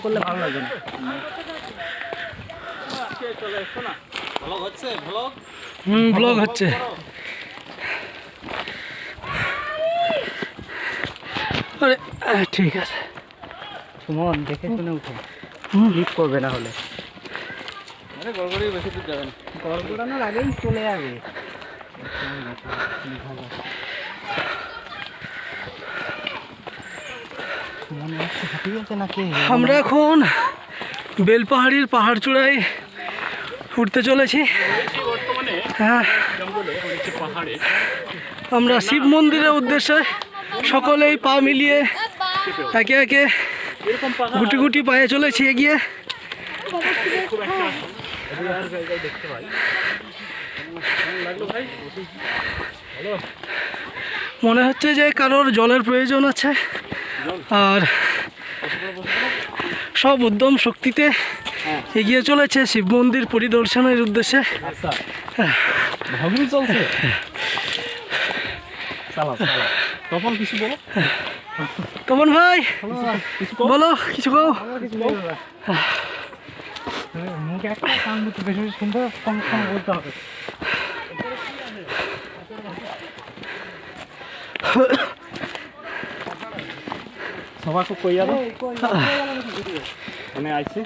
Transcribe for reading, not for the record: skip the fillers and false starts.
করলে ভালো লাগবে না। ব্লগ হচ্ছে। আরে ঠিক আছে সুমন, দেখে শুনে উঠে, লিফট করবে না হলে। গড়গড়ি বেশি দূর যাবে না, গড়গড়ানোর আগেই চলে যাবে। মনে হচ্ছে হাঁটি গেছে নাকি? আমরা এখন বেলপাহাড়ির পাহাড় চূড়ায় উঠতে চলেছি। হ্যাঁ, আমরা শিব মন্দিরের উদ্দেশ্যে সকলেই পা মিলিয়ে একে একে গুটি গুটি পায়ে চলেছি এগিয়ে। মনে হচ্ছে যে কারোর জলের প্রয়োজন আছে, আর সব উদ্যম শক্তিতে এগিয়ে চলেছে শিব মন্দির পরিদর্শনের উদ্দেশ্যে। চলছে। তখন কিছু বলো, তপন ভাই বলো কিছু কও। মুখ একটা কান দুটো বেশি বেশি শুনতে কম কম বলতে হবে। সবাই কইয়া দাও, মানে আইছে।